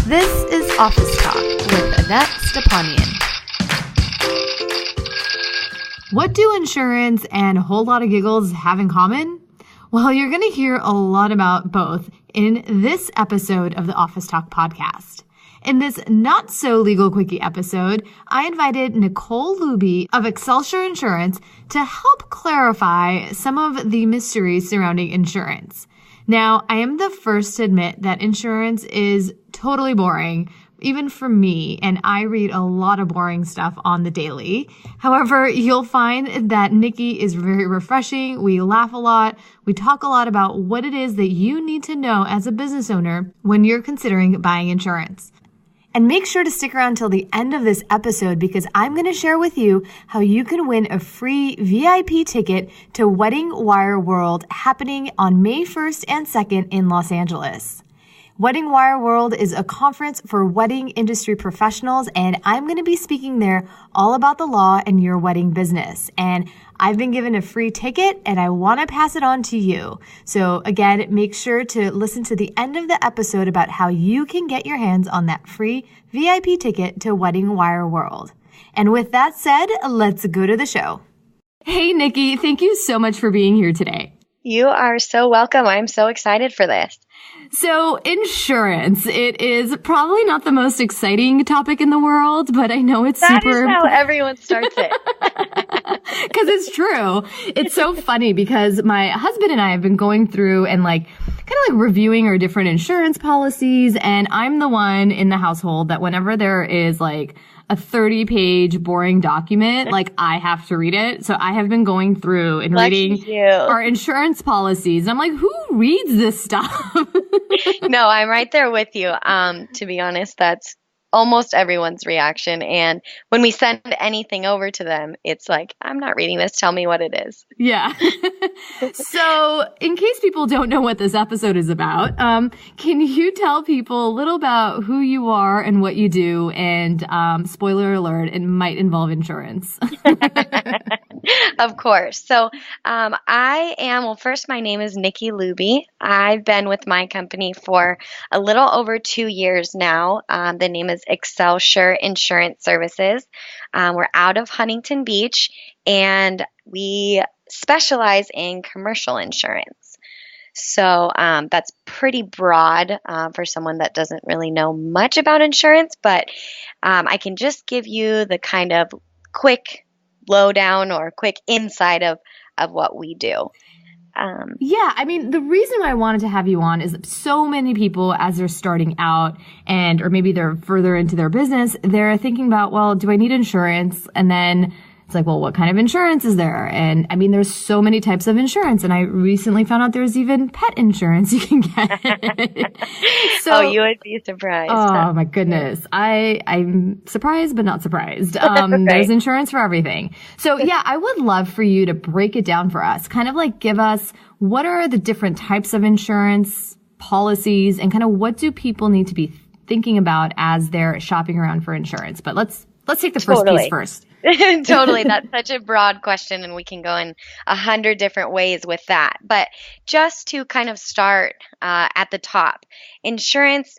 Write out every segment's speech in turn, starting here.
This is Office Talk with Annette Stepanian. What do insurance and a whole lot of giggles have in common? Well, you're going to hear a lot about both in this episode of the Office Talk podcast. In this not-so-legal quickie episode, I invited Nikki Luby of Excelsure Insurance to help clarify some of the mysteries surrounding insurance. Now, I am the first to admit that insurance is totally boring, even for me, and I read a lot of boring stuff on the daily. However, you'll find that Nikki is very refreshing. We laugh a lot. We talk a lot about what it is that you need to know as a business owner when you're considering buying insurance. And make sure to stick around till the end of this episode because I'm going to share with you how you can win a free VIP ticket to Wedding Wire World happening on May 1st and 2nd in Los Angeles. Wedding Wire World is a conference for wedding industry professionals, and I'm going to be speaking there all about the law and your wedding business. And I've been given a free ticket, and I want to pass it on to you. So again, make sure to listen to the end of the episode about how you can get your hands on that free VIP ticket to Wedding Wire World. And with that said, let's go to the show. Hey, Nikki, thank you so much for being here today. You are so welcome. I'm so excited for this. So insurance, it is probably not the most exciting topic in the world, but I know it's That is how everyone starts it. Because it's true. It's so funny because my husband and I have been going through and reviewing our different insurance policies. And I'm the one in the household that whenever there is like a 30-page boring document, like I have to read it. So I have been going through and reading our insurance policies. And I'm like, who reads this stuff? No, I'm right there with you. To be honest, that's almost everyone's reaction. And when we send anything over to them, it's like, I'm not reading this. Tell me what it is. Yeah. So in case people don't know what this episode is about, can you tell people a little about who you are and what you do? And spoiler alert, it might involve insurance. Of course. So first, my name is Nikki Luby. I've been with my company for a little over 2 years now. The name is Excelsure Insurance Services. We're out of Huntington Beach, and we specialize in commercial insurance. So that's pretty broad for someone that doesn't really know much about insurance, but I can just give you the kind of quick lowdown or quick insight of what we do. Yeah, I mean, the reason I wanted to have you on is that so many people, as they're starting out or maybe they're further into their business, they're thinking about, well, do I need insurance? And then it's like, well, what kind of insurance is there? And I mean, there's so many types of insurance. And I recently found out there's even pet insurance you can get. So, you would be surprised. Oh, my goodness. I'm surprised, but not surprised. Right. There's insurance for everything. So yeah, I would love for you to break it down for us. Kind of like give us what are the different types of insurance policies and kind of what do people need to be thinking about as they're shopping around for insurance. But let's take the first piece first. Totally. That's such a broad question, and we can go in 100 different ways with that. But just to kind of start at the top, insurance,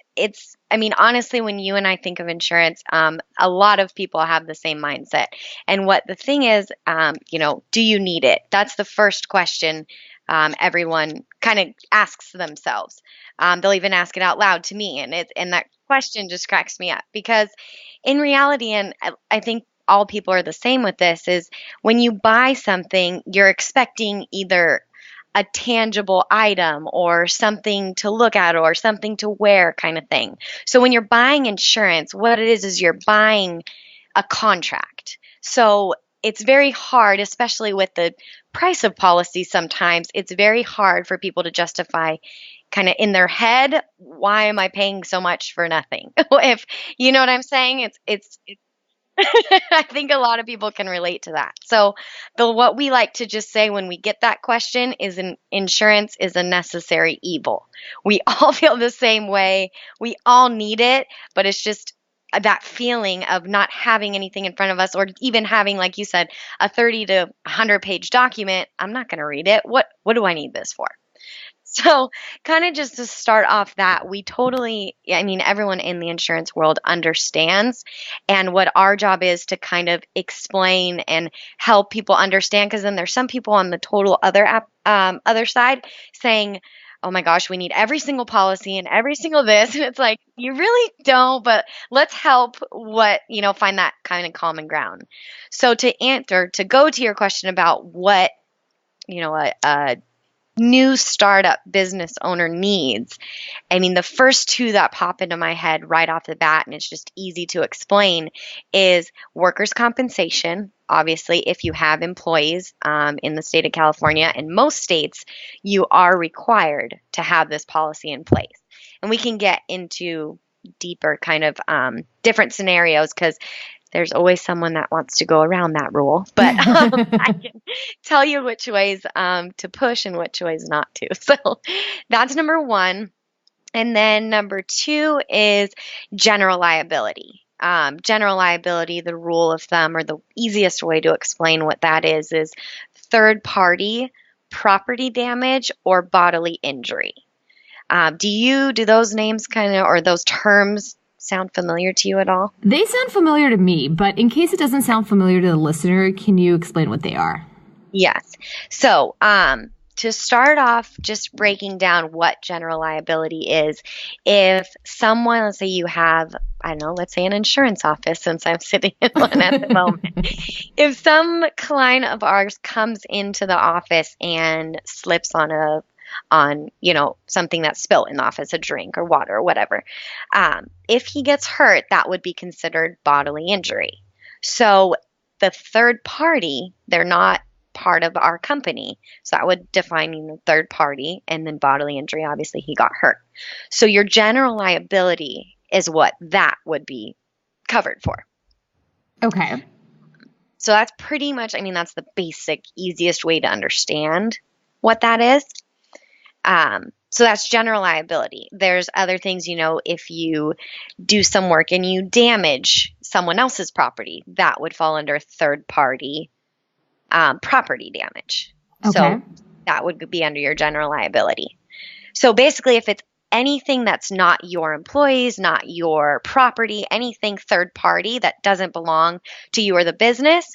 honestly, when you and I think of insurance, a lot of people have the same mindset. And what the thing is, do you need it? That's the first question everyone kind of asks themselves. They'll even ask it out loud to me, and that question just cracks me up because in reality, and I think all people are the same with this, is when you buy something, you're expecting either a tangible item or something to look at or something to wear kind of thing. So when you're buying insurance, what it is you're buying a contract. So it's very hard, especially with the price of policies sometimes, it's very hard for people to justify kind of in their head, why am I paying so much for nothing? If you know what I'm saying, it's I think a lot of people can relate to that. So what we like to just say when we get that question is insurance is a necessary evil. We all feel the same way. We all need it, but it's just that feeling of not having anything in front of us, or even having, like you said, a 30 to 100 page document. I'm not going to read it. What do I need this for? So, kind of just to start off that, we totally, I mean, everyone in the insurance world understands. And what our job is to kind of explain and help people understand. Because then there's some people on the total other side saying, oh my gosh, we need every single policy and every single this. And it's like, you really don't, but let's help find that kind of common ground. So, to go to your question about what, a new startup business owner needs. I mean, the first two that pop into my head right off the bat, and it's just easy to explain, is workers' compensation. Obviously, if you have employees in the state of California, and most states, you are required to have this policy in place. And we can get into deeper kind of different scenarios because there's always someone that wants to go around that rule, but I can tell you which ways to push and which ways not to. So that's number one. And then number two is general liability. General liability, the rule of thumb, or the easiest way to explain what that is third party property damage or bodily injury. Do those names or those terms sound familiar to you at all? They sound familiar to me, but in case it doesn't sound familiar to the listener, can you explain what they are? Yes. So, to start off, just breaking down what general liability is, if someone, let's say you have, I don't know, let's say an insurance office, since I'm sitting in one at the moment. If some client of ours comes into the office and slips on something that's spilled in the office, a drink or water or whatever. If he gets hurt, that would be considered bodily injury. So the third party, they're not part of our company. So that would define third party, and then bodily injury, obviously he got hurt. So your general liability is what that would be covered for. Okay. So that's pretty much, that's the basic, easiest way to understand what that is. So that's general liability. There's other things, if you do some work and you damage someone else's property, that would fall under third party property damage. Okay. So that would be under your general liability. So basically, if it's anything that's not your employees, not your property, anything third party that doesn't belong to you or the business,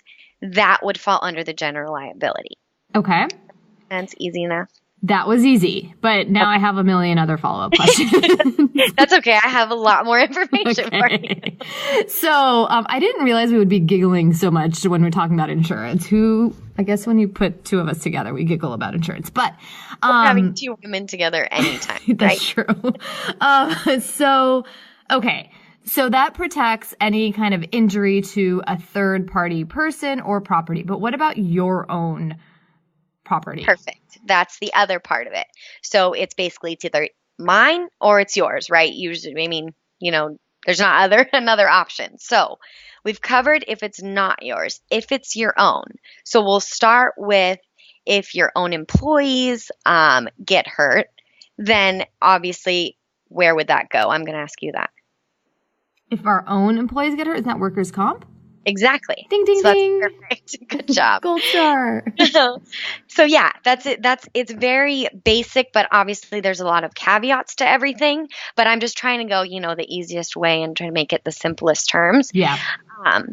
that would fall under the general liability. Okay. That's easy enough. That was easy, but now I have a million other follow-up questions. That's okay. I have a lot more information for you. So I didn't realize we would be giggling so much when we're talking about insurance. I guess when you put two of us together, we giggle about insurance. But having two women together anytime. That's right? True. So that protects any kind of injury to a third-party person or property. But what about your own property? Perfect. That's the other part of it. So it's basically it's either mine or it's yours, right? Usually, there's not another option. So we've covered if it's not yours, if it's your own. So we'll start with if your own employees get hurt, then obviously where would that go? I'm going to ask you that. If our own employees get hurt, is that workers' comp? Exactly. Ding, ding, so ding. That's perfect. Good job. Gold star. So yeah, that's it. It's very basic, but obviously there's a lot of caveats to everything, but I'm just trying to go, the easiest way and try to make it the simplest terms. Yeah.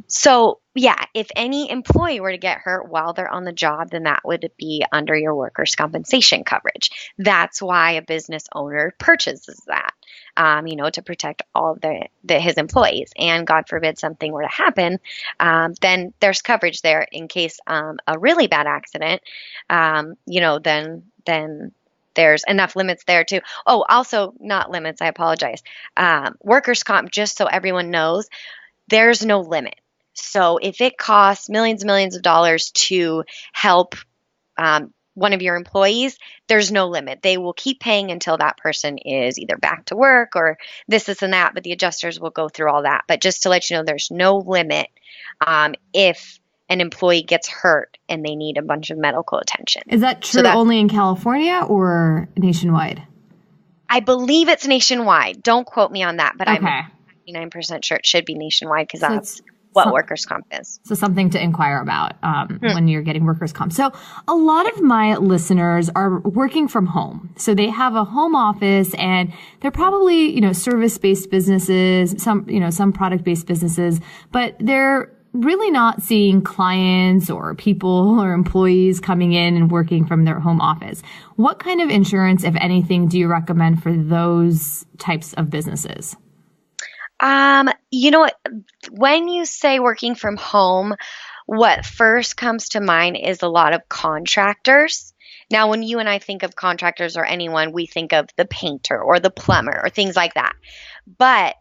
So yeah, if any employee were to get hurt while they're on the job, then that would be under your workers' compensation coverage. That's why a business owner purchases that, to protect all of his employees. And God forbid something were to happen, then there's coverage there in case a really bad accident, then there's enough limits there too. Oh, also not limits, I apologize. Workers' comp, just so everyone knows, there's no limit. So if it costs millions and millions of dollars to help one of your employees, there's no limit. They will keep paying until that person is either back to work or this and that, but the adjusters will go through all that. But just to let you know, there's no limit if an employee gets hurt and they need a bunch of medical attention. Is that true only in California or nationwide? I believe it's nationwide. Don't quote me on that, but okay. I'm 99% sure it should be nationwide because that's what workers' comp is. So something to inquire about when you're getting workers' comp. So a lot of my listeners are working from home. So they have a home office and they're probably, service-based businesses, some product-based businesses, but they're really not seeing clients or people or employees coming in and working from their home office. What kind of insurance, if anything, do you recommend for those types of businesses? When you say working from home, what first comes to mind is a lot of contractors. Now, when you and I think of contractors or anyone, we think of the painter or the plumber or things like that. But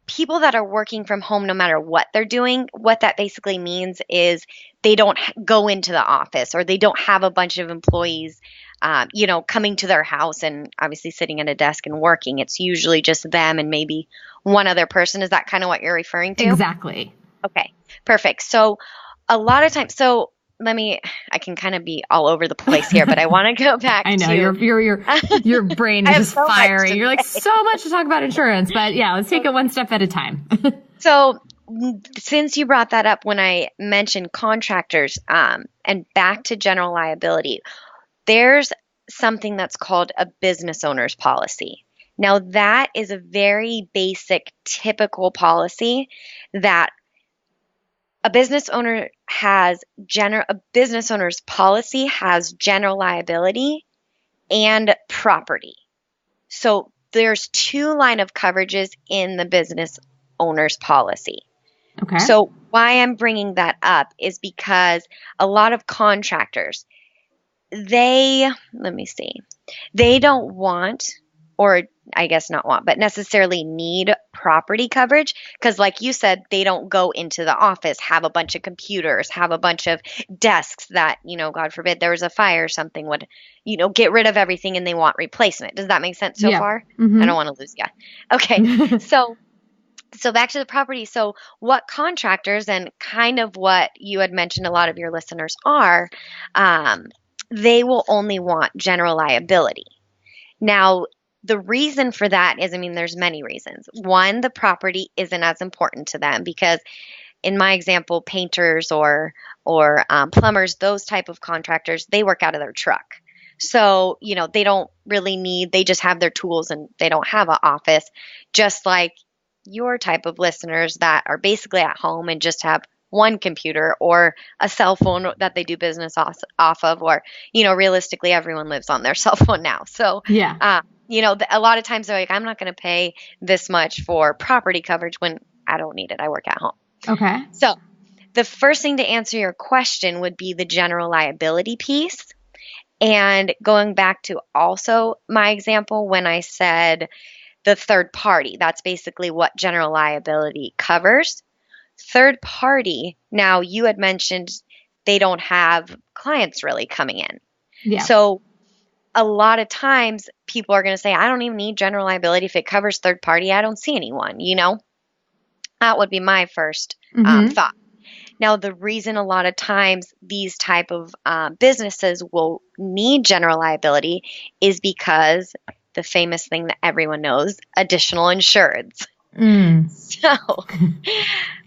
people that are working from home, no matter what they're doing, what that basically means is they don't go into the office or they don't have a bunch of employees coming to their house and obviously sitting at a desk and working. It's usually just them and maybe one other person. Is that kind of what you're referring to? Exactly. Okay, perfect. So a lot of times, I can kind of be all over the place here, but I want to go back. I know your brain is just firing. You're like, so much to talk about insurance, but yeah, let's take it one step at a time. So since you brought that up when I mentioned contractors, and back to general liability, there's something that's called a business owner's policy. Now, that is a very basic, typical policy that a business owner's policy has general liability and property. So there's two line of coverages in the business owner's policy. Okay. So why I'm bringing that up is because a lot of contractors, they don't want, or I guess not want, but necessarily need property coverage because like you said, they don't go into the office, have a bunch of computers, have a bunch of desks that, God forbid there was a fire or something would, get rid of everything and they want replacement. Does that make sense so far? Mm-hmm. I don't want to lose you. Okay. So back to the property. So what contractors and kind of what you had mentioned a lot of your listeners are, they will only want general liability. Now, the reason for that is, there's many reasons. One, the property isn't as important to them because in my example, painters or plumbers, those type of contractors, they work out of their truck. So, they don't really they just have their tools and they don't have an office, just like your type of listeners that are basically at home and just have one computer or a cell phone that they do business off of, or, realistically, everyone lives on their cell phone now. So, yeah. A lot of times they're like, I'm not going to pay this much for property coverage when I don't need it. I work at home. Okay. So the first thing to answer your question would be the general liability piece. And going back to also my example, when I said the third party, that's basically what general liability covers. Third party, now you had mentioned they don't have clients really coming in. Yeah. So a lot of times people are going to say, I don't even need general liability if it covers third party. I don't see anyone, That would be my first thought. Now, the reason a lot of times these type of businesses will need general liability is because the famous thing that everyone knows, additional insureds. So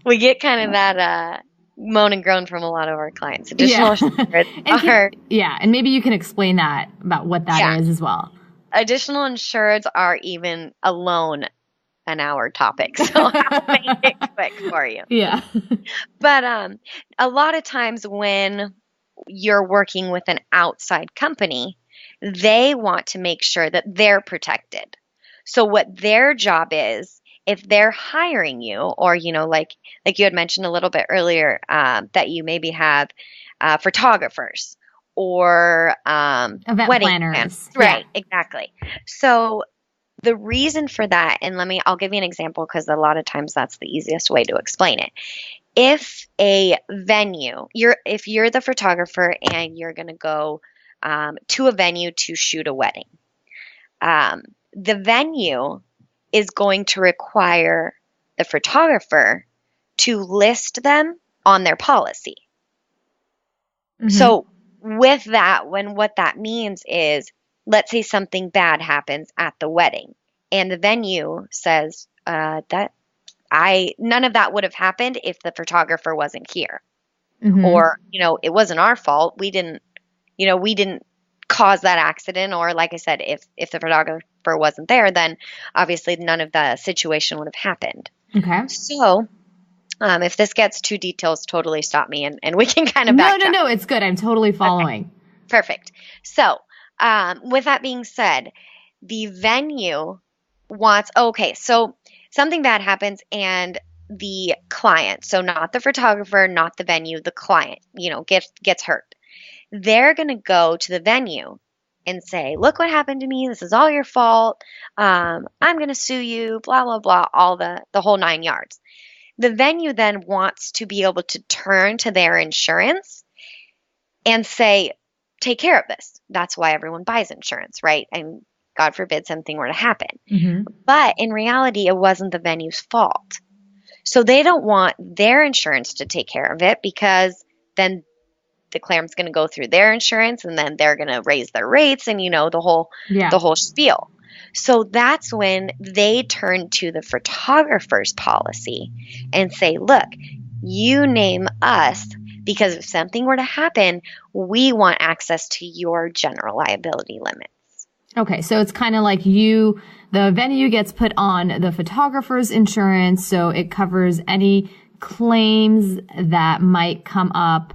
we get kind of that moan and groan from a lot of our clients. Additional insureds are... and maybe you can explain that, about what that is as well. Additional insureds are even alone an hour topic, so I'll make it quick for you. Yeah. But a lot of times when you're working with an outside company, they want to make sure that they're protected. So what their job is, if they're hiring you, or, like you had mentioned a little bit earlier, that you maybe have photographers or event wedding planners. Right, exactly. So the reason for that, and I'll give you an example because a lot of times that's the easiest way to explain it. If a venue, if you're the photographer and you're going to go to a venue to shoot a wedding, the venue is going to require the photographer to list them on their policy. Mm-hmm. So with that, what that means is, let's say something bad happens at the wedding and the venue says, that none of that would have happened if the photographer wasn't here. Mm-hmm. Or, it wasn't our fault. We didn't cause that accident. Or like I said, if the photographer wasn't there, then obviously none of the situation would have happened. Okay. So, if this gets too details, totally stop me and we can kind of backtrack. No, it's good. I'm totally following. Okay. Perfect. So, with that being said, the venue so something bad happens and the client, so not the photographer, not the venue, the client, gets hurt. They're going to go to the venue and say, look what happened to me. This is all your fault. I'm going to sue you, blah, blah, blah, all the whole 9 yards. The venue then wants to be able to turn to their insurance and say, take care of this. That's why everyone buys insurance, right? And God forbid something were to happen. Mm-hmm. But in reality, it wasn't the venue's fault. So they don't want their insurance to take care of it, because then the claim's going to go through their insurance and then they're going to raise their rates and the whole spiel. So that's when they turn to the photographer's policy and say, look, you name us, because if something were to happen, we want access to your general liability limits. Okay, so it's kind of like the venue gets put on the photographer's insurance, so it covers any claims that might come up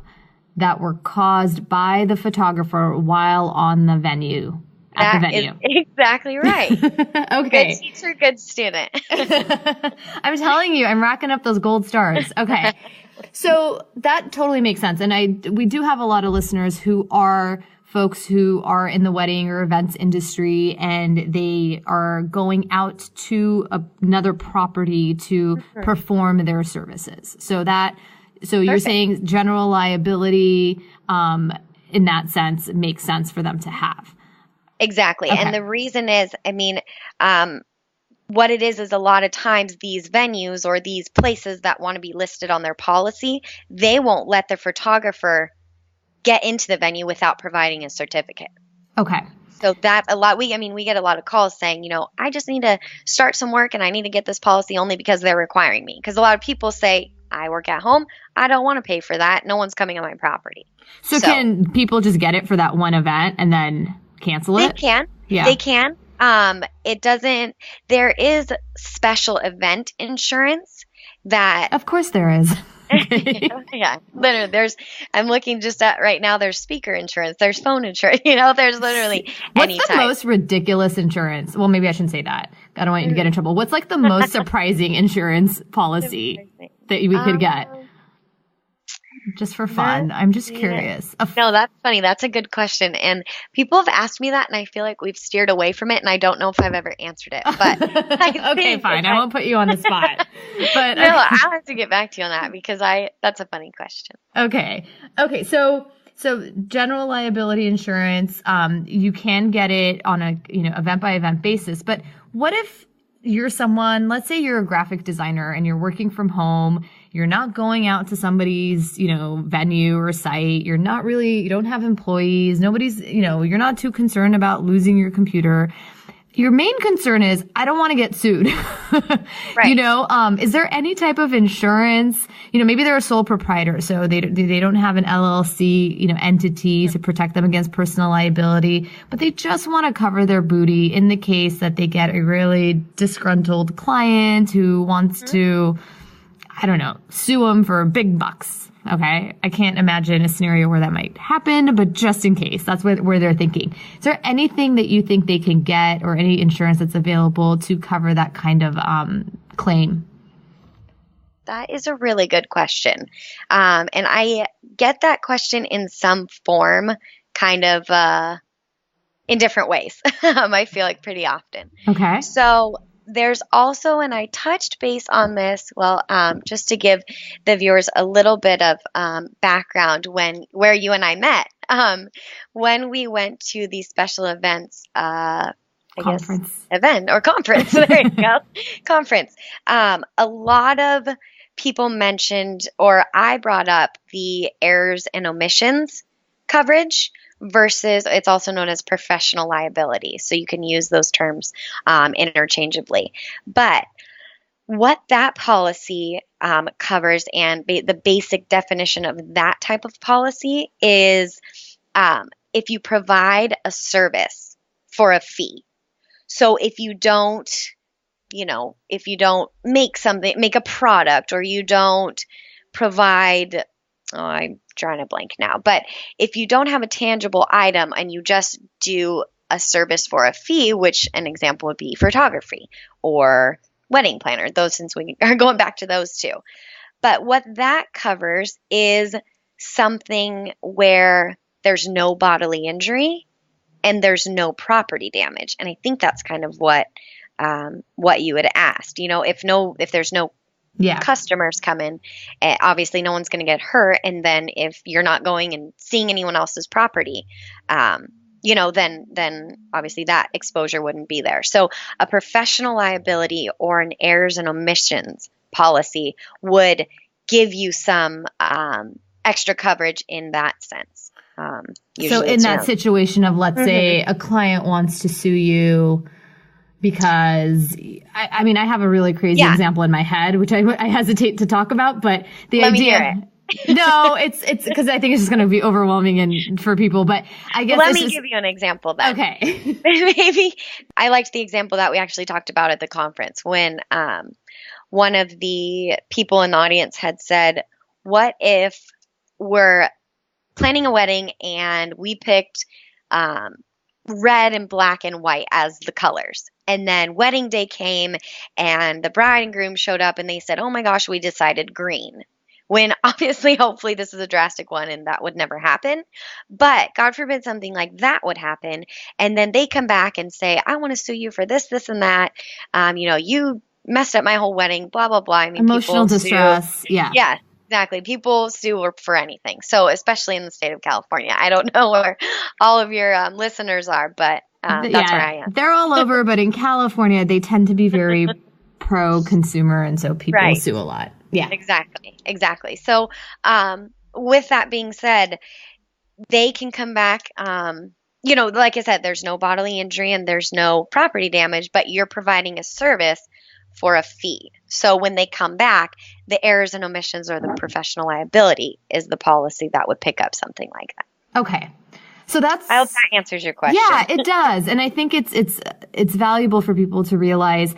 that were caused by the photographer while on the venue. At the venue. Is exactly right. Okay. Good teacher, good student. I'm telling you, I'm racking up those gold stars. Okay. So that totally makes sense. And we do have a lot of listeners who are folks who are in the wedding or events industry, and they are going out to another property to perform their services. So you're saying general liability, in that sense, makes sense for them to have. Exactly. Okay. And the reason is, what it is a lot of times these venues or these places that want to be listed on their policy, they won't let the photographer get into the venue without providing a certificate. Okay. So we get a lot of calls saying, I just need to start some work and I need to get this policy only because they're requiring me. Because a lot of people say, I work at home. I don't want to pay for that. No one's coming on my property. So can people just get it for that one event and then cancel it? They can. Yeah. They can. There is special event insurance that. Of course there is. Yeah. Literally, I'm looking just at right now, there's speaker insurance, there's phone insurance, there's literally any What's the most ridiculous insurance? Well, maybe I shouldn't say that. I don't want you to get in trouble. What's like the most surprising insurance policy that we could get? Just for fun. I'm just curious. No, that's funny. That's a good question. And people have asked me that, and I feel like we've steered away from it, and I don't know if I've ever answered it. But okay, fine. I won't put you on the spot. But no, I'll have to get back to you on that because that's a funny question. Okay. So general liability insurance, you can get it on a event by event basis. But what if you're someone, let's say you're a graphic designer and you're working from home, you're not going out to somebody's, venue or site, you don't have employees, nobody's, you're not too concerned about losing your computer. Your main concern is, I don't want to get sued. Right. Is there any type of insurance? Maybe they're a sole proprietor, so they don't have an LLC, entity to protect them against personal liability, but they just want to cover their booty in the case that they get a really disgruntled client who wants to, I don't know, sue them for big bucks. Okay. I can't imagine a scenario where that might happen, but just in case, that's where they're thinking. Is there anything that you think they can get or any insurance that's available to cover that kind of claim? That is a really good question. And I get that question in some form, kind of in different ways. I feel like pretty often. Okay. So there's also, and I touched base on this, just to give the viewers a little bit of background where you and I met. When we went to the special events, conference. There you go. Conference. A lot of people mentioned, or I brought up, the errors and omissions coverage versus, it's also known as professional liability. So you can use those terms interchangeably. But what that policy covers and the basic definition of that type of policy is if you provide a service for a fee. So if you don't, if you don't make a product, or you don't provide, I'm drawing a blank now, but if you don't have a tangible item and you just do a service for a fee, which an example would be photography or wedding planner, those, since we are going back to those two. But what that covers is something where there's no bodily injury and there's no property damage. And I think that's kind of what you had asked. If there's no customers come in, obviously no one's going to get hurt. And then if you're not going and seeing anyone else's property, then obviously that exposure wouldn't be there. So a professional liability or an errors and omissions policy would give you some extra coverage in that sense. So in that situation of, let's say a client wants to sue you because, I mean, I have a really crazy example in my head, which I hesitate to talk about, but the Let idea. Me hear it. No, it's because I think it's just going to be overwhelming and for people. But I guess let me give you an example then. Okay. Maybe I liked the example that we actually talked about at the conference when one of the people in the audience had said, "What if we're planning a wedding and we picked red and black and white as the colors, and then wedding day came and the bride and groom showed up and they said, 'Oh my gosh, we decided green.'" When obviously, hopefully this is a drastic one and that would never happen. But God forbid something like that would happen. And then they come back and say, "I want to sue you for this, this, and that. You messed up my whole wedding, blah, blah, blah." I mean, emotional distress. Yeah. Yeah, exactly. People sue for anything. So especially in the state of California. I don't know where all of your listeners are, but that's where I am. They're all over. But in California, they tend to be very pro-consumer. And so people sue a lot. Yeah, exactly. So, with that being said, they can come back, like I said, there's no bodily injury and there's no property damage, but you're providing a service for a fee. So when they come back, the errors and omissions or the professional liability is the policy that would pick up something like that. Okay. So I hope that answers your question. Yeah, it does. And I think it's valuable for people to realize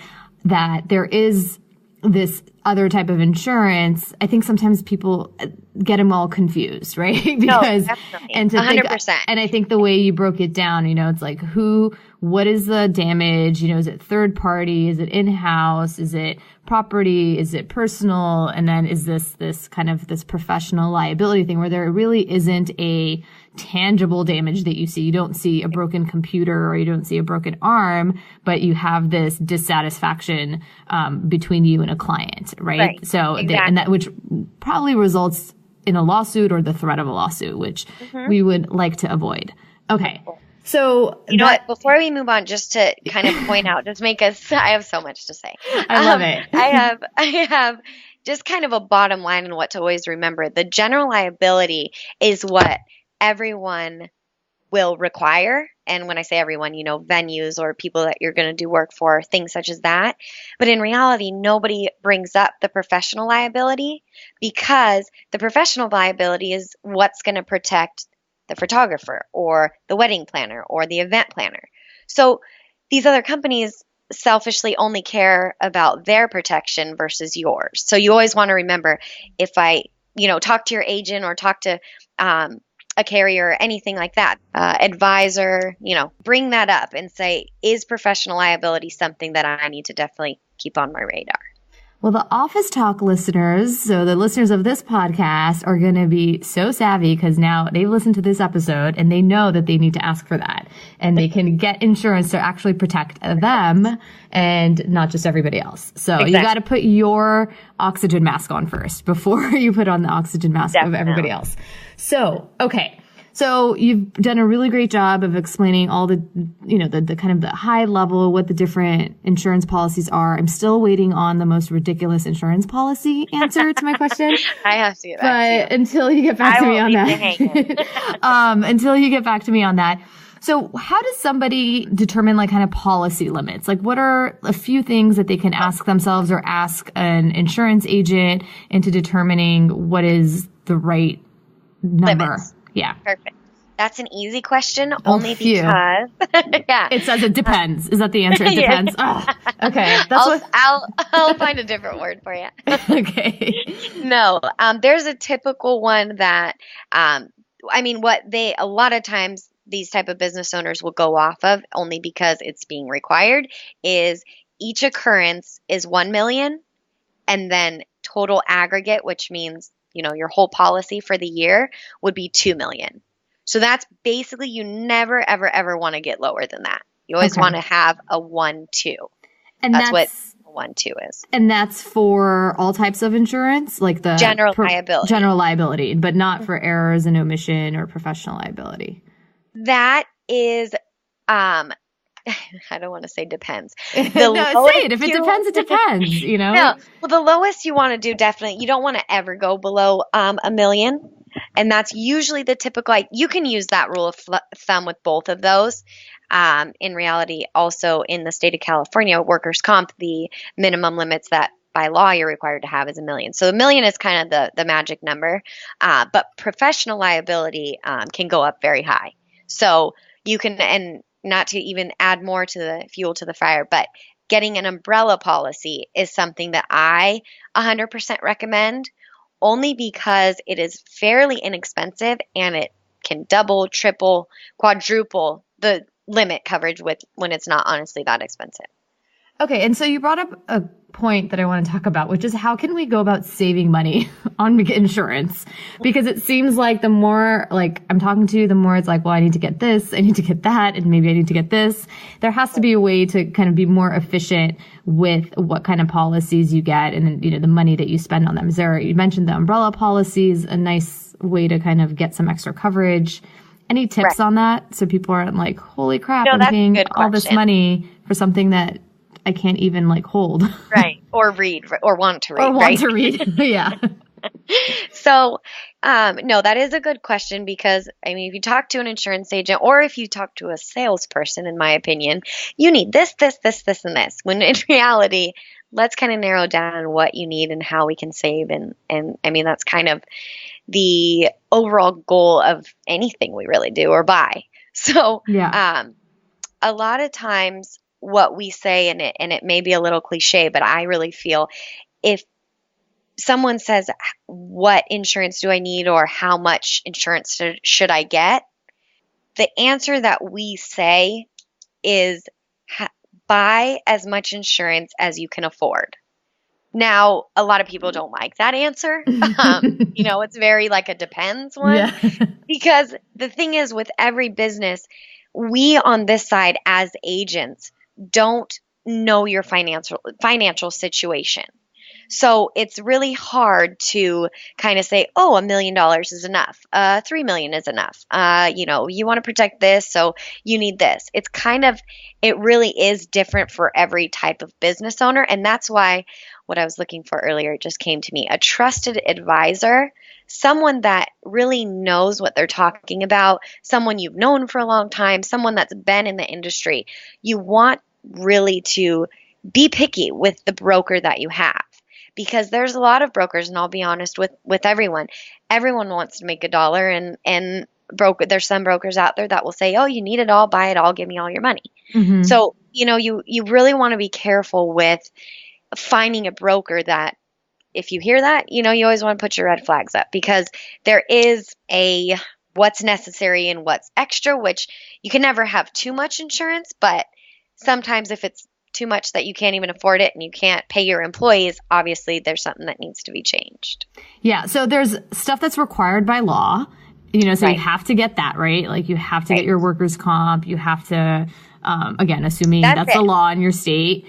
that there is this other type of insurance. I think sometimes people get them all confused, right? Because, no, definitely. And 100%. And I think the way you broke it down, it's like what is the damage? Is it third party? Is it in-house? Is it property? Is it personal? And then is this kind of this professional liability thing where there really isn't a tangible damage that you see. You don't see a broken computer or you don't see a broken arm, but you have this dissatisfaction between you and a client, right? So, exactly. And that which probably results in a lawsuit or the threat of a lawsuit, which we would like to avoid. Okay. So you know what? Before we move on, just to kind of point out, I have so much to say. I love it. I have just kind of a bottom line and what to always remember. The general liability is what everyone will require. And when I say everyone, venues or people that you're going to do work for, things such as that. But in reality, nobody brings up the professional liability because the professional liability is what's going to protect the photographer or the wedding planner or the event planner. So these other companies selfishly only care about their protection versus yours. So you always want to remember, if I, talk to your agent or talk to a carrier or anything like that, advisor, bring that up and say, is professional liability something that I need to definitely keep on my radar? Well, the Office Talk listeners, so the listeners of this podcast, are going to be so savvy because now they've listened to this episode and they know that they need to ask for that. And they can get insurance to actually protect them and not just everybody else. So You got to put your oxygen mask on first before you put on the oxygen mask of everybody else. So, okay. So you've done a really great job of explaining all the, the kind of the high level, what the different insurance policies are. I'm still waiting on the most ridiculous insurance policy answer to my question. I have to get back to you. Until you get back to me on that. Until you get back to me on that. So how does somebody determine like kind of policy limits? Like what are a few things that they can ask themselves or ask an insurance agent into determining what is the right number? Limits. Yeah. Perfect. That's an easy question only because yeah. It says it depends. Is that the answer? It depends. Oh, okay. I'll find a different word for you. Okay. No, there's a typical one that a lot of times these type of business owners will go off of only because it's being required is each occurrence is 1 million and then total aggregate, which means, your whole policy for the year would be 2 million. So that's basically, you never, ever, ever want to get lower than that. You always want to have a 1-2. And that's what a 1-2 is. And that's for all types of insurance, like the general liability, but not for errors and omission or professional liability. That is, I don't want to say depends. No, say it. If it depends, it depends, No, well, the lowest you want to do, definitely, you don't want to ever go below 1 million. And that's usually the typical, you can use that rule of thumb with both of those. In reality, also in the state of California, workers' comp, the minimum limits that by law you're required to have is 1 million. So 1 million is kind of the magic number. But professional liability can go up very high. So you can, and not to even add more to the fuel to the fire, but getting an umbrella policy is something that I 100% recommend. Only because it is fairly inexpensive and it can double, triple, quadruple the limit coverage when it's not honestly that expensive. Okay, and so you brought up a point that I want to talk about, which is how can we go about saving money on insurance? Because it seems like the more I'm talking to you, the more it's like, well, I need to get this, I need to get that, and maybe I need to get this. There has to be a way to kind of be more efficient with what kind of policies you get and the money that you spend on them. You mentioned the umbrella policies, a nice way to kind of get some extra coverage. Any tips on that? So people aren't like, holy crap, I'm paying all this money for something that I can't even hold. Right. Or read or want to read. Or want to read. Yeah. So, no, that is a good question because, if you talk to an insurance agent or if you talk to a salesperson, in my opinion, you need this, this, this, this, and this. When in reality, let's kind of narrow down what you need and how we can save. And that's kind of the overall goal of anything we really do or buy. So, a lot of times, what we say, and it may be a little cliche, but I really feel if someone says, what insurance do I need or how much insurance should I get? The answer that we say is buy as much insurance as you can afford. Now, a lot of people don't like that answer. It's very a depends one. Yeah. Because the thing is with every business, we on this side as agents don't know your financial situation. So it's really hard to kind of say, oh, $1 million is enough. 3 million is enough. You want to protect this, so you need this. It really is different for every type of business owner. And that's why what I was looking for earlier just came to me. A trusted advisor, someone that really knows what they're talking about, someone you've known for a long time, someone that's been in the industry. You want really to be picky with the broker that you have because there's a lot of brokers, and I'll be honest with everyone. Everyone wants to make $1 and there's some brokers out there that will say, oh, you need it all, buy it all, give me all your money. Mm-hmm. So, you really want to be careful with finding a broker that if you hear that, you always want to put your red flags up because there is a what's necessary and what's extra, which you can never have too much insurance, but sometimes if it's too much that you can't even afford it and you can't pay your employees, obviously there's something that needs to be changed. Yeah. So there's stuff that's required by law, so you have to get that, right? You have to get your workers' comp. You have to, again, assuming that's the law in your state.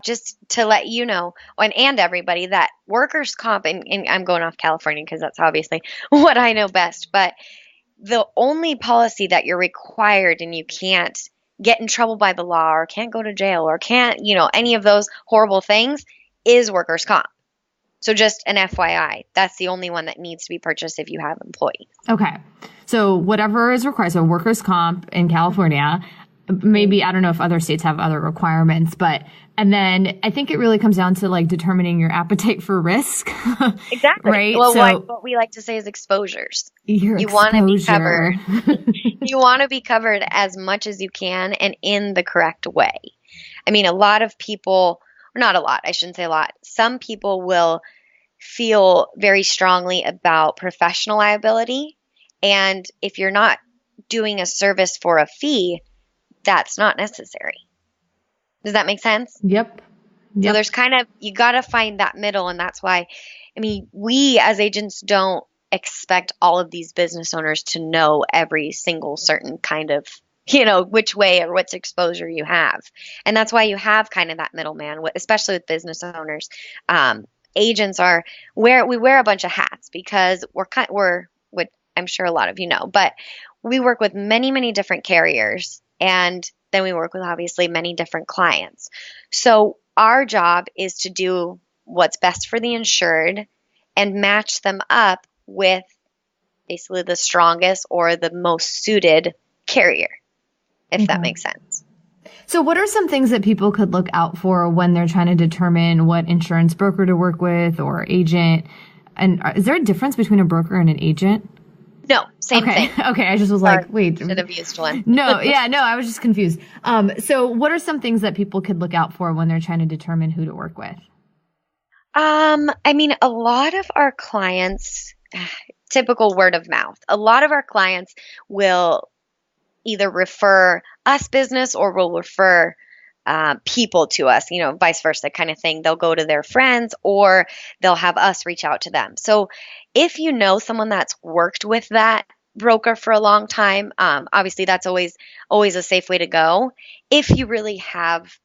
Just to let you know, and everybody, that workers' comp, and I'm going off California because that's obviously what I know best, but the only policy that you're required and you can't get in trouble by the law or can't go to jail or can't, any of those horrible things is workers' comp. So just an FYI, that's the only one that needs to be purchased if you have employees. Okay. So whatever is required, so workers' comp in California, maybe, I don't know if other states have other requirements, and then I think it really comes down to like determining your appetite for risk. Exactly. Right? Well, So what we like to say is exposures. You want to be covered. You want to be covered as much as you can and in the correct way. I mean, a lot of people, not a lot, I shouldn't say a lot. Some people will feel very strongly about professional liability. And if you're not doing a service for a fee, that's not necessary. Does that make sense? Yep. So there's you got to find that middle. And that's why, I mean, we as agents don't expect all of these business owners to know every single certain kind of, which way or what's exposure you have. And that's why you have kind of that middleman, especially with business owners. Agents we wear a bunch of hats because we're what I'm sure a lot of you know, but we work with many, many different carriers, and then we work with obviously many different clients. So our job is to do what's best for the insured and match them up with basically the strongest or the most suited carrier, if that makes sense. So what are some things that people could look out for when they're trying to determine what insurance broker to work with or agent? And is there a difference between a broker and an agent? No, same thing. Okay, I just was like, wait. Should have used one. No, I was just confused. So what are some things that people could look out for when they're trying to determine who to work with? I mean, a lot of our clients, typical word of mouth, a lot of our clients will either refer us business or will refer people to us, vice versa kind of thing. They'll go to their friends or they'll have us reach out to them. So if you know someone that's worked with that broker for a long time, obviously that's always a safe way to go. If you really have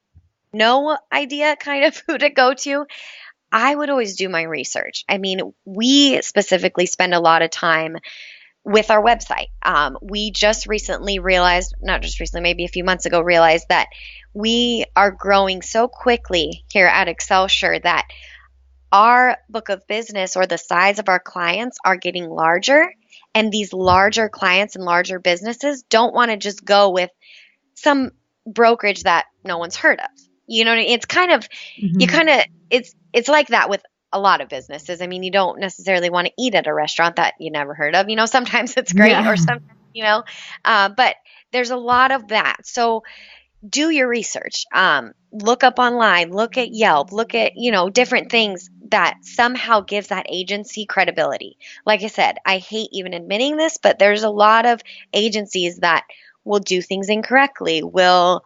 no idea kind of who to go to, I would always do my research. I mean, we specifically spend a lot of time with our website. We just recently realized, not just recently, maybe a few months ago, realized that we are growing so quickly here at Excelsure that our book of business or the size of our clients are getting larger. And these larger clients and larger businesses don't want to just go with some brokerage that no one's heard of. You know what I mean? It's kind of, it's like that with a lot of businesses. I mean, you don't necessarily want to eat at a restaurant that you never heard of. Sometimes it's great or sometimes, but there's a lot of that. So do your research. Look up online, look at Yelp, look at, different things that somehow gives that agency credibility. Like I said, I hate even admitting this, but there's a lot of agencies that will do things incorrectly, will,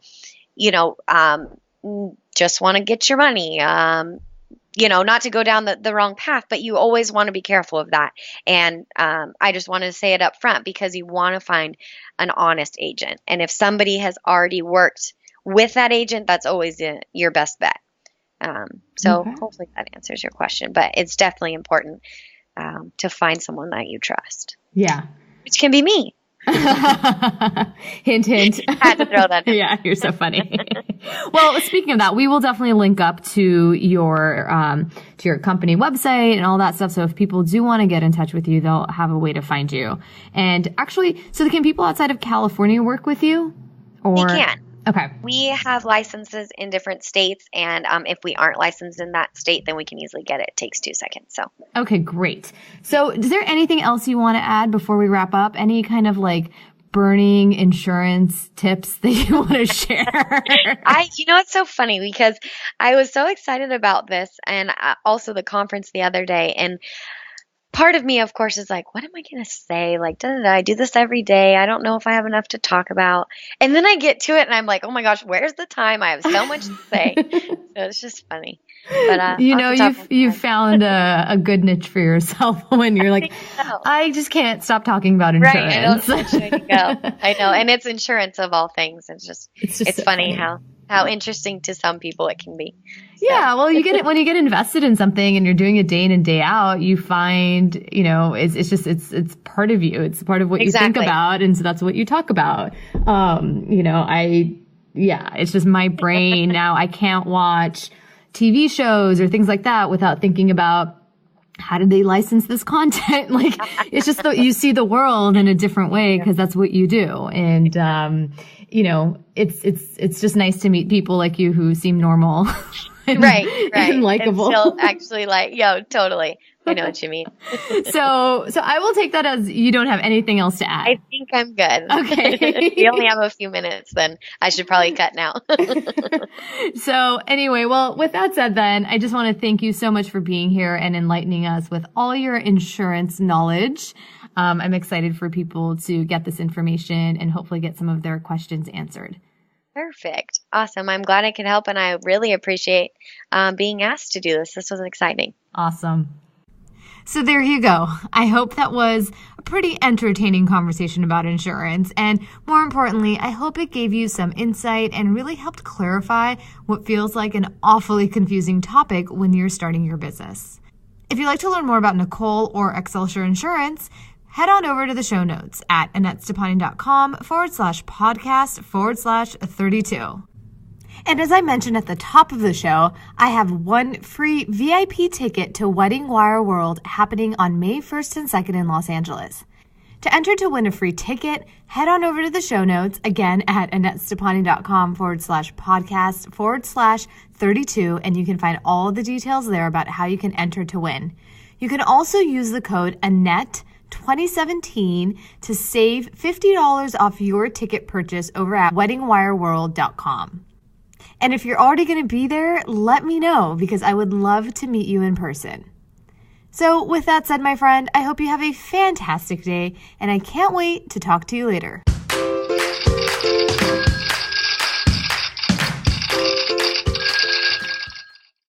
just want to get your money, not to go down the wrong path, but you always want to be careful of that. And I just wanted to say it up front because you want to find an honest agent. And if somebody has already worked with that agent, that's always your best bet. Hopefully that answers your question, but it's definitely important to find someone that you trust. Yeah. Which can be me. Hint, hint. Had to throw that in. Yeah, you're so funny. Well, speaking of that, we will definitely link up to your company website and all that stuff. So if people do want to get in touch with you, they'll have a way to find you. And actually, so can people outside of California work with you? They can. Okay. We have licenses in different states, and if we aren't licensed in that state, then we can easily get it. It takes 2 seconds. So. Okay, great. So is there anything else you want to add before we wrap up? Any kind of like burning insurance tips that you want to share? It's so funny because I was so excited about this and also the conference the other day, and part of me, of course, is like, what am I going to say? Like, I do this every day. I don't know if I have enough to talk about. And then I get to it and I'm like, oh my gosh, where's the time? I have so much to say. So it's just funny. But you've found a good niche for yourself when you're like, I just can't stop talking about insurance. Right, I don't know which way to go. I know, and it's insurance of all things. It's so funny how interesting to some people it can be. Yeah, well, you get it when you get invested in something and you're doing it day in and day out. You find, it's part of you. It's part of what you think about, and so that's what you talk about. It's just my brain now. I can't watch TV shows or things like that without thinking about how did they license this content? Like, it's just you see the world in a different way because that's what you do. And, it's just nice to meet people like you who seem normal. Right. And likable. And still actually totally. I know what you mean. So I will take that as you don't have anything else to add. I think I'm good. Okay. We only have a few minutes, then I should probably cut now. So anyway, well, with that said, then I just want to thank you so much for being here and enlightening us with all your insurance knowledge. I'm excited for people to get this information and hopefully get some of their questions answered. Perfect. Awesome. I'm glad I could help, and I really appreciate being asked to do this. This was exciting. Awesome. So there you go. I hope that was a pretty entertaining conversation about insurance. And more importantly, I hope it gave you some insight and really helped clarify what feels like an awfully confusing topic when you're starting your business. If you'd like to learn more about Nicole or Excelsure Insurance, head on over to the show notes at AnnetteStepani.com/podcast/32. And as I mentioned at the top of the show, I have one free VIP ticket to Wedding Wire World happening on May 1st and 2nd in Los Angeles. To enter to win a free ticket, head on over to the show notes again at AnnetteStepani.com/podcast/32, and you can find all the details there about how you can enter to win. You can also use the code Annette2017 to save $50 off your ticket purchase over at weddingwireworld.com. And if you're already going to be there, let me know because I would love to meet you in person. So with that said, my friend, I hope you have a fantastic day and I can't wait to talk to you later.